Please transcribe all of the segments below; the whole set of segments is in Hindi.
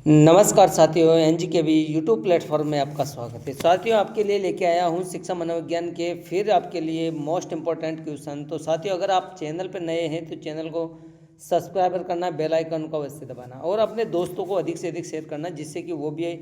नमस्कार साथियों, एनजी के भी यूट्यूब प्लेटफॉर्म में आपका स्वागत है। साथियों, आपके लिए लेके आया हूँ शिक्षा मनोविज्ञान के फिर आपके लिए मोस्ट इम्पोर्टेंट क्वेश्चन। तो साथियों, अगर आप चैनल पर नए हैं तो चैनल को सब्सक्राइब करना, बेल आइकन को अवश्य दबाना और अपने दोस्तों को अधिक से अधिक शेयर करना, जिससे कि वो भी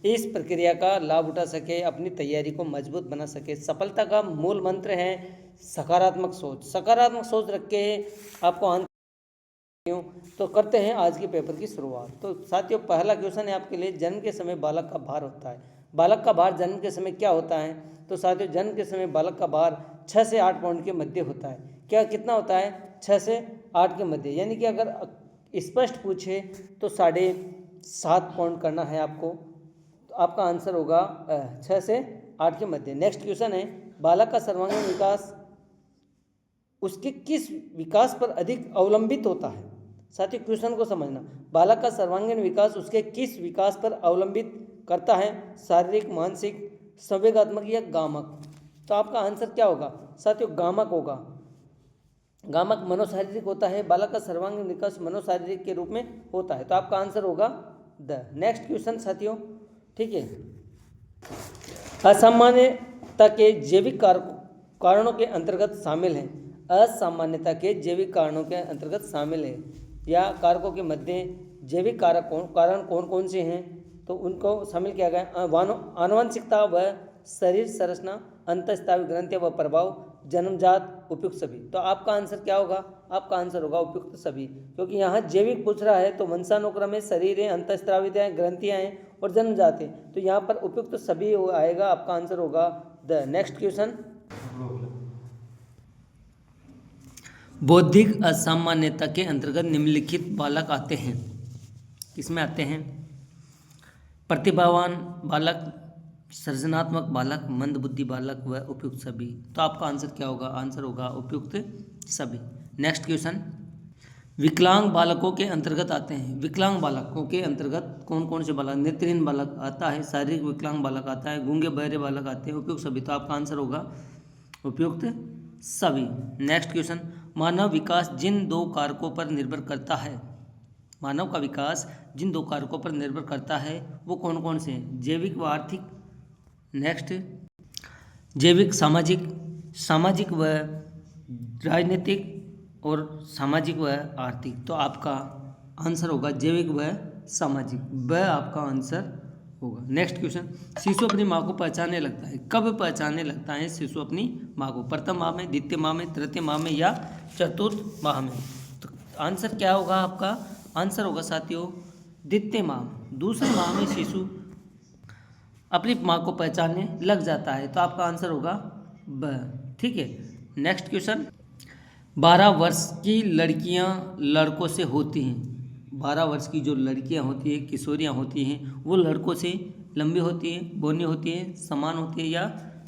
इस प्रक्रिया का लाभ उठा सके, अपनी तैयारी को मजबूत बना सके। सफलता का मूल मंत्र है सकारात्मक सोच। सकारात्मक सोच रख के आपको तो करते हैं आज के पेपर की शुरुआत। तो साथियों, पहला क्वेश्चन है आपके लिए, जन्म के समय बालक का भार होता है। बालक का भार जन्म के समय क्या होता है? तो साथियों, जन्म के समय बालक का भार 6 से 8 पाउंड के मध्य होता है। क्या कितना होता है? 6 से 8 के मध्य। यानी कि अगर स्पष्ट पूछे तो 7.5 पाउंड करना है आपको। तो आपका आंसर होगा 6 से 8 के मध्य। नेक्स्ट क्वेश्चन है, बालक का सर्वांगीण विकास उसके किस विकास पर अधिक अवलंबित होता है? साथियों, क्वेश्चन को समझना। बालक का सर्वांगीण विकास उसके किस विकास पर अवलंबित करता है? शारीरिक, मानसिक, संवेगात्मक या गामक? तो आपका आंसर क्या होगा? साथियों, गामक होगा। गामक मनोशारीरिक होता है, बालक का सर्वांगीण विकास मनोशारीरिक के रूप में होता है। तो आपका आंसर होगा द। नेक्स्ट क्वेश्चन साथियों, ठीक है, असामान्यता के जैविक कारणों के अंतर्गत शामिल हैं। असामान्यता के जैविक कारणों के अंतर्गत शामिल है या कारकों के मध्य जैविक कारण कौन कौन से हैं? तो उनको शामिल किया गया। आनुवंशिकता व शरीर संरचना, अंतःस्रावी ग्रंथि व प्रभाव, जन्मजात, उपयुक्त सभी। तो आपका आंसर क्या होगा? आपका आंसर होगा उपयुक्त सभी, क्योंकि यहाँ जैविक पूछ रहा है तो वंशानुक्रम है, शरीर है, अंतःस्रावित है, ग्रंथियाँ हैं और जन्मजात है। तो यहाँ पर उपयुक्त सभी आएगा। आपका आंसर होगा द। नेक्स्ट क्वेश्चन, बौद्धिक असामान्यता के अंतर्गत निम्नलिखित बालक आते हैं। किसमें आते हैं? प्रतिभावान बालक, सृजनात्मक बालक, मंदबुद्धि बालक व उपयुक्त सभी। तो आपका आंसर क्या होगा? आंसर होगा उपयुक्त सभी। नेक्स्ट क्वेश्चन, विकलांग बालकों के अंतर्गत आते हैं। विकलांग बालकों के अंतर्गत कौन कौन से बालक? नेत्रहीन बालक आता है, शारीरिक विकलांग बालक आता है, गूंगे बहरे बालक आते हैं, उपयुक्त सभी। तो आपका आंसर होगा उपयुक्त सभी। नेक्स्ट क्वेश्चन, मानव विकास जिन दो कारकों पर निर्भर करता है, मानव का विकास जिन दो कारकों पर निर्भर करता है वो कौन कौन से हैं? जैविक व आर्थिक। नेक्स्ट, जैविक, सामाजिक, सामाजिक व राजनीतिक और सामाजिक व आर्थिक। तो आपका आंसर होगा जैविक व सामाजिक, वह आपका आंसर होगा। नेक्स्ट क्वेश्चन, शिशु अपनी माँ को पहचानने लगता है। कब पहचानने लगता है शिशु अपनी माँ को? प्रथम माह में, द्वितीय माह में, तृतीय माह में या चतुर्थ माह में? तो आंसर क्या होगा आपका? आंसर होगा साथियों द्वितीय माह में। दूसरे माह में शिशु अपनी माँ को पहचानने लग जाता है। तो आपका आंसर होगा ब। ठीक है। नेक्स्ट क्वेश्चन, 12 वर्ष की लड़कियां लड़कों से होती हैं। 12 वर्ष की जो लड़कियां होती हैं, किशोरियां होती हैं, वो लड़कों से लंबी होती हैं, बौनी होती हैं, समान होती है या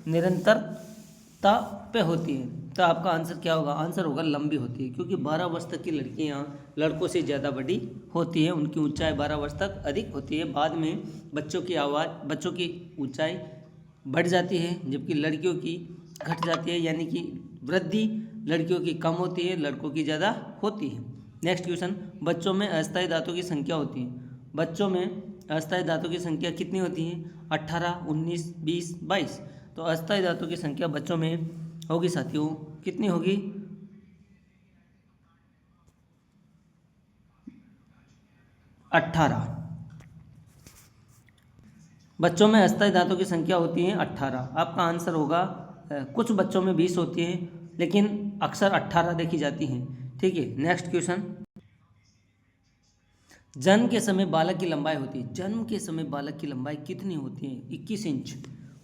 निरंतरता पे होती हैं? तो आपका आंसर क्या होगा? आंसर होगा लंबी होती है, क्योंकि 12 वर्ष तक की लड़कियां लड़कों से ज़्यादा बड़ी होती हैं, उनकी ऊंचाई 12 वर्ष तक अधिक होती है। बाद में बच्चों की ऊंचाई बढ़ जाती है, जबकि लड़कियों की घट जाती है, यानी कि वृद्धि लड़कियों की कम होती है, लड़कों की ज़्यादा होती है। नेक्स्ट क्वेश्चन, बच्चों में अस्थायी दांतों की संख्या होती है। बच्चों में अस्थायी दांतों की संख्या कितनी होती है? 18, 19, 20, 22। तो अस्थायी दांतों की संख्या बच्चों में होगी साथियों, कितनी होगी? 18। बच्चों में अस्थायी दांतों की संख्या होती है 18। आपका आंसर होगा कुछ बच्चों में 20 होती है, लेकिन अक्सर 18 देखी जाती हैं। ठीक है। नेक्स्ट क्वेश्चन, जन्म के समय बालक की लंबाई होती है। जन्म के समय बालक की लंबाई कितनी होती है? 21 इंच,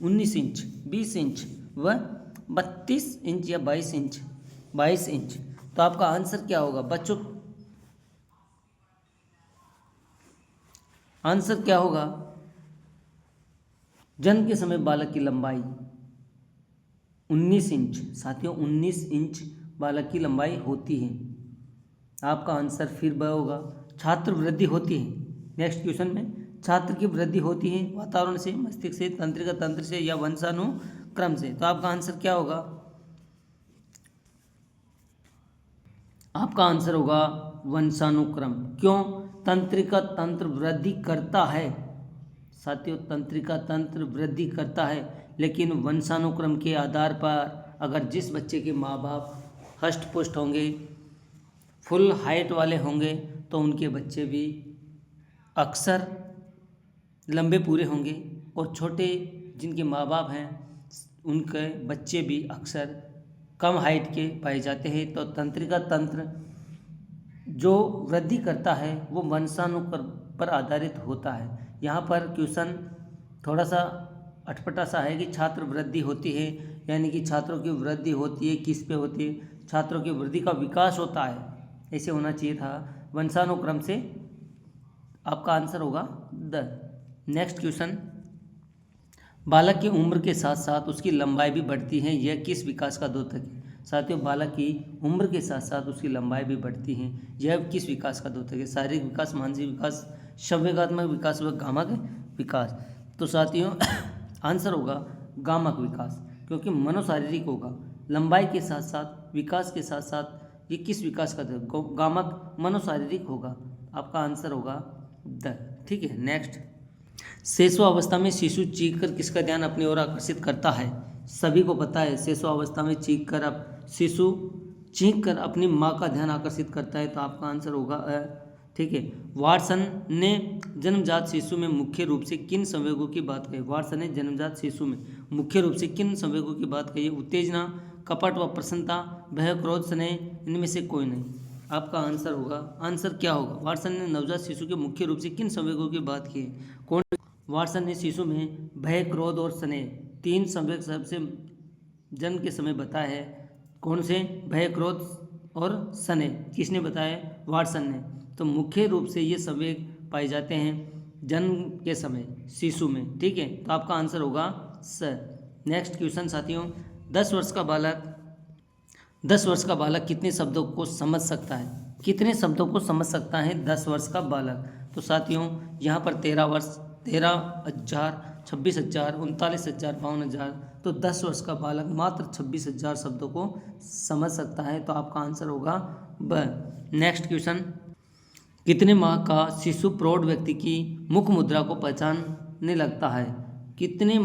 19 इंच, 20 इंच व 32 इंच या 22 इंच? 22 इंच। तो आपका आंसर क्या होगा बच्चों? आंसर क्या होगा? जन्म के समय बालक की लंबाई 19 इंच। साथियों, 19 इंच बालक की लंबाई होती है। आपका आंसर फिर ब होगा। छात्र वृद्धि होती है। नेक्स्ट क्वेश्चन में, छात्र की वृद्धि होती है वातावरण से, मस्तिष्क से, तंत्रिका तंत्र से या वंशानुक्रम से? तो आपका आंसर क्या होगा? आपका आंसर होगा वंशानुक्रम। क्यों? तंत्रिका तंत्र वृद्धि करता है। साथियों, तंत्रिका तंत्र वृद्धि करता है, लेकिन वंशानुक्रम के आधार पर अगर जिस बच्चे के माँ बाप हष्ट पुष्ट होंगे, फुल हाइट वाले होंगे, तो उनके बच्चे भी अक्सर लंबे पूरे होंगे, और छोटे जिनके माँ बाप हैं उनके बच्चे भी अक्सर कम हाइट के पाए जाते हैं। तो तंत्रिका तंत्र जो वृद्धि करता है वो वंशानुक्रम पर आधारित होता है। यहाँ पर क्वेश्चन थोड़ा सा अटपटा सा है कि छात्र वृद्धि होती है, यानी कि छात्रों की वृद्धि होती है, किस पे होती है? छात्रों की वृद्धि का विकास होता है, ऐसे होना चाहिए था। वंशानुक्रम से आपका आंसर होगा द। नेक्स्ट क्वेश्चन, बालक की उम्र के साथ साथ उसकी लंबाई भी बढ़ती है, यह किस विकास का द्योतक है? साथियों, बालक की उम्र के साथ साथ उसकी लंबाई भी बढ़ती है, यह किस विकास का द्योतक है? शारीरिक विकास, मानसिक विकास, संवेगात्मक विकास व गामक विकास। तो साथियों आंसर होगा गामक विकास, क्योंकि मनोशारीरिक होगा, लंबाई के साथ साथ विकास के साथ साथ ये किस विकास का द्योतक? गामक मनोशारीरिक होगा। आपका आंसर होगा द। ठीक है, नेक्स्ट, शैशवावस्था में शिशु चीख कर किसका ध्यान अपनी ओर आकर्षित करता है? सभी को पता है, शैशवावस्था में शिशु चीख कर अपनी माँ का ध्यान आकर्षित करता है, तो आपका आंसर होगा अ। ठीक है, वाटसन ने जन्मजात शिशु में मुख्य रूप से किन संवेगों की बात कही? वाटसन ने जन्मजात शिशु में मुख्य रूप से किन संवेगों की बात कही? उत्तेजना, कपट व प्रसन्नता, भय, क्रोध, स्नेह, इनमें से कोई नहीं। आपका आंसर होगा, आंसर क्या होगा? वाटसन ने नवजात शिशु के मुख्य रूप से किन संवेगों की बात की है? कौन? वाटसन ने शिशु में भय, क्रोध और स्नेह, तीन संवेग सबसे जन्म के समय बताया है। कौन से? भय, क्रोध और स्नेह। किसने बताया? वाटसन ने। तो मुख्य रूप से ये संवेग पाए जाते हैं जन्म के समय शिशु में। ठीक है, तो आपका आंसर होगा स। नेक्स्ट क्वेश्चन साथियों, 10 वर्ष का बालक कितने शब्दों को समझ सकता है? कितने शब्दों को समझ सकता है 10 वर्ष का बालक? तो साथियों यहाँ पर 13,000, 26,000, 39,000, 52,000, तो 10 वर्ष का बालक मात्र 26,000 शब्दों को समझ सकता है, तो आपका आंसर होगा ब। नेक्स्ट क्वेश्चन, कितने माह का शिशु प्रौढ़ व्यक्ति की मुख मुद्रा को पहचानने लगता है? कितने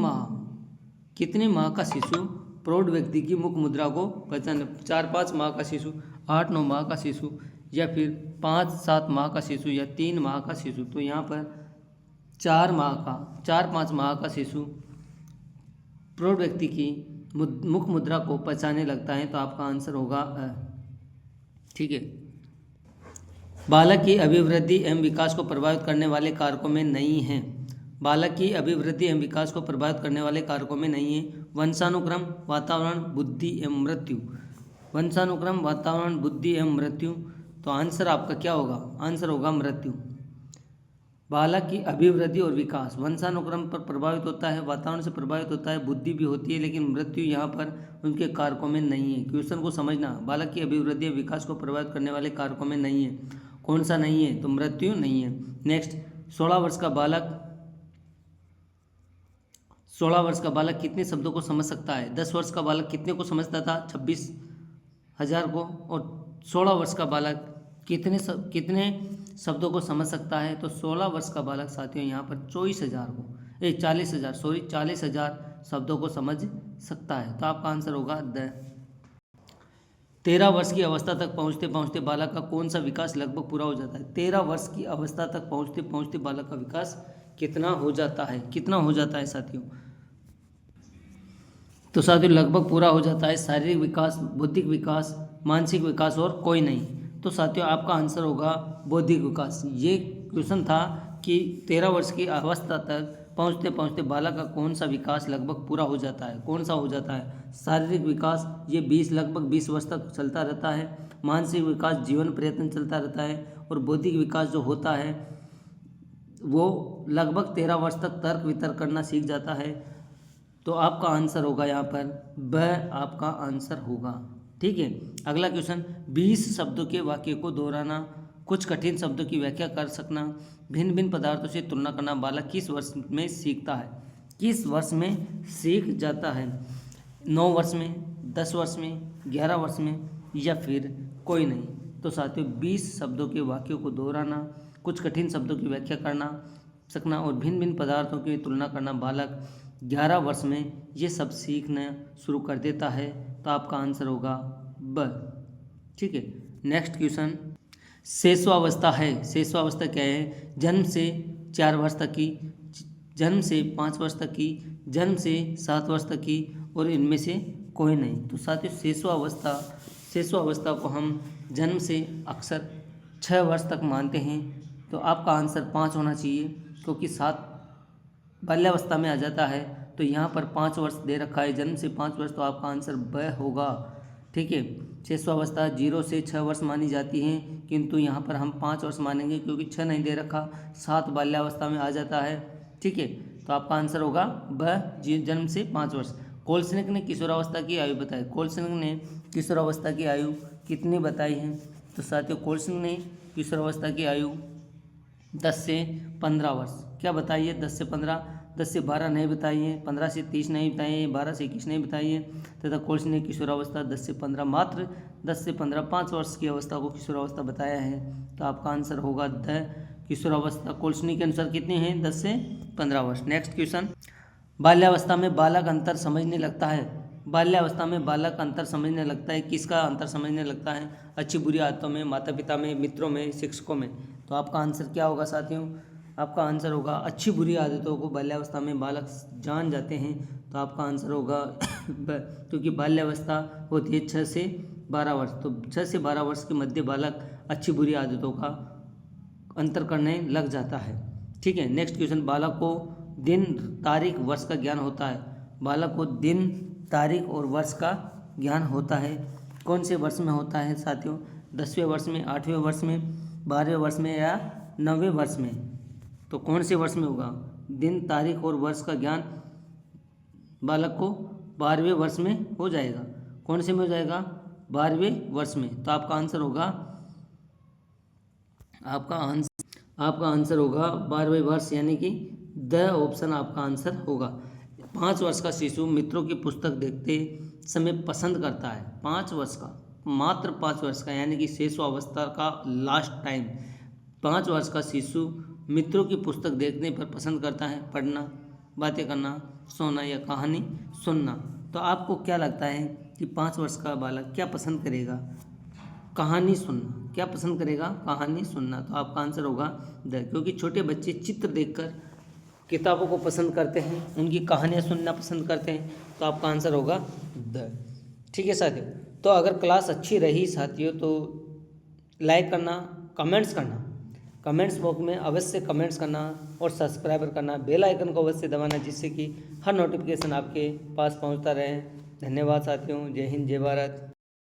माह का शिशु प्रौढ़ व्यक्ति की मुख मुद्रा को पहचान? 4-5 माह का शिशु, 8-9 माह का शिशु, या फिर 5-7 माह का शिशु, या 3 माह का शिशु? तो यहाँ पर 4-5 माह का शिशु प्रौढ़ व्यक्ति की मुख मुद्रा को पहचानने लगता है, तो आपका आंसर होगा अ। ठीक है, बालक की अभिवृद्धि एवं विकास को प्रभावित करने वाले कारकों में नहीं है। बालक की अभिवृद्धि एवं विकास को प्रभावित करने वाले कारकों में नहीं है वंशानुक्रम, वातावरण, बुद्धि एवं मृत्यु। वंशानुक्रम, वातावरण, बुद्धि एवं मृत्यु। तो आंसर आपका क्या होगा? आंसर होगा मृत्यु। बालक की अभिवृद्धि और विकास वंशानुक्रम पर प्रभावित होता है, वातावरण से प्रभावित होता है, बुद्धि भी होती है, लेकिन मृत्यु यहाँ पर उनके कारकों में नहीं है। क्वेश्चन को समझना, बालक की अभिवृद्धि और विकास को प्रभावित करने वाले कारकों में नहीं है। कौन सा नहीं है? तो मृत्यु नहीं है। नेक्स्ट, 16 वर्ष का बालक कितने शब्दों को समझ सकता है? 10 वर्ष का बालक कितने को समझता था? 26,000 को। और 16 वर्ष का बालक कितने शब्दों को समझ सकता है? तो 16 वर्ष का बालक साथियों यहाँ पर 40,000 शब्दों को समझ सकता है, तो आपका आंसर होगा द। 13 वर्ष की अवस्था तक पहुँचते पहुँचते बालक का कौन सा विकास लगभग पूरा हो जाता है? 13 वर्ष की अवस्था तक पहुँचते पहुँचते बालक का विकास कितना हो जाता है साथियों? तो साथियों लगभग पूरा हो जाता है। शारीरिक विकास, बौद्धिक विकास, मानसिक विकास और कोई नहीं। तो साथियों आपका आंसर होगा बौद्धिक विकास। ये क्वेश्चन था कि 13 वर्ष की अवस्था तक पहुँचते पहुँचते बालक का कौन सा विकास लगभग पूरा हो जाता है? कौन सा हो जाता है? शारीरिक विकास ये लगभग 20 वर्ष तक चलता रहता है। मानसिक विकास जीवन प्रयत्न चलता रहता है। और बौद्धिक विकास जो होता है वो लगभग 13 वर्ष तक तर्क वितर्क करना सीख जाता है। तो आपका आंसर होगा यहाँ पर वह आपका आंसर होगा। ठीक है, अगला क्वेश्चन, 20 शब्दों के वाक्य को दोहराना, कुछ कठिन शब्दों की व्याख्या कर सकना, भिन्न भिन्न पदार्थों से तुलना करना बालक किस वर्ष में सीखता है? किस वर्ष में सीख जाता है? 9 वर्ष में, 10 वर्ष में, 11 वर्ष में, या फिर कोई नहीं? तो साथियों 20 शब्दों के वाक्यों को दोहराना, कुछ कठिन शब्दों की व्याख्या करना सकना और भिन्न भिन्न पदार्थों की तुलना करना। बालक 11 वर्ष में ये सब सीखना शुरू कर देता है। तो आपका आंसर होगा ब। ठीक है, नेक्स्ट क्वेश्चन, शेषवावस्था है। शेषवावस्था क्या है? जन्म से 4 वर्ष तक की, जन्म से 5 वर्ष तक की, जन्म से 7 वर्ष तक की और इनमें से कोई नहीं। तो साथियों शेषवावस्था को हम जन्म से अक्सर 6 वर्ष तक मानते हैं। तो आपका आंसर 5 होना चाहिए, क्योंकि 7 बाल्यावस्था में आ जाता है। तो यहाँ पर 5 वर्ष दे रखा है, जन्म से 5 वर्ष, तो आपका आंसर ब होगा। ठीक है, शेषवावस्था 0 से 6 वर्ष मानी जाती है, किंतु यहाँ पर हम 5 वर्ष मानेंगे, क्योंकि 6 नहीं दे रखा, 7 बाल्यावस्था में आ जाता है। ठीक है, तो आपका आंसर होगा ब, जन्म से 5 वर्ष। कोलसनिक ने किशोरावस्था की आयु बताई। कोलसनिक ने किशोरावस्था की आयु कितनी बताई है? तो साथियों, कोलसनिक ने किशोरावस्था की आयु 10 से 15 वर्ष क्या बताइए? 10 से 15, 10 से 12 नहीं बताइए, 15 से 30 नहीं बताइए, 12 से 21 नहीं बताइए, तथा कोलसनिक ने किशोरावस्था 10 से 15, मात्र 10 से 15 5 वर्ष की अवस्था को किशोरावस्था बताया है। तो आपका आंसर होगा द। किशोरावस्था कोलसनिक के अनुसार कितनी है? 10 से 15 वर्ष। नेक्स्ट क्वेश्चन, बाल्यावस्था में बालक अंतर समझने लगता है। बाल्यावस्था में बालक अंतर समझने लगता है, किसका अंतर समझने लगता है? अच्छी बुरी आदतों में, माता पिता में, मित्रों में, शिक्षकों में। तो आपका आंसर क्या होगा साथियों? आपका आंसर होगा अच्छी बुरी आदतों को बाल्यावस्था में बालक जान जाते हैं। तो आपका आंसर होगा क्योंकि बाल्यावस्था होती है 6 से 12 वर्ष। तो 6 से 12 वर्ष के मध्य बालक अच्छी बुरी आदतों का अंतर करने लग जाता है। ठीक है, नेक्स्ट क्वेश्चन, बालक को दिन, तारीख, वर्ष का ज्ञान होता है। बालक को दिन, तारीख और वर्ष का ज्ञान होता है। कौन से वर्ष में होता है साथियों? 10वें वर्ष में, 8वें वर्ष में, 12वें वर्ष में या 9वें वर्ष में? तो कौन से वर्ष में होगा? दिन, तारीख और वर्ष का ज्ञान बालक को 12वें वर्ष में हो जाएगा। कौन से में हो जाएगा? 12वें वर्ष में। तो आपका आंसर होगा, आपका आंसर होगा 12वें वर्ष, यानी कि द ऑप्शन आपका आंसर होगा। 5 वर्ष का शिशु मित्रों की पुस्तक देखते समय पसंद करता है। 5 वर्ष का, मात्र 5 वर्ष का, यानी कि शेषवावस्था का लास्ट टाइम। 5 वर्ष का शिशु मित्रों की पुस्तक देखने पर पसंद करता है पढ़ना, बातें करना, सोना या कहानी सुनना। तो आपको क्या लगता है कि 5 वर्ष का बालक क्या पसंद करेगा? कहानी सुनना। क्या पसंद करेगा? कहानी सुनना। तो आपका आंसर होगा द, क्योंकि छोटे बच्चे चित्र देखकर किताबों को पसंद करते हैं, उनकी कहानियाँ सुनना पसंद करते हैं। तो आपका आंसर होगा द। ठीक है साथियों, तो अगर क्लास अच्छी रही साथियों तो लाइक करना, कमेंट्स बॉक्स में अवश्य कमेंट्स करना और सब्सक्राइबर करना, बेल आइकन को अवश्य दबाना, जिससे कि हर नोटिफिकेशन आपके पास पहुंचता रहे। धन्यवाद साथियों, जय हिंद, जय भारत।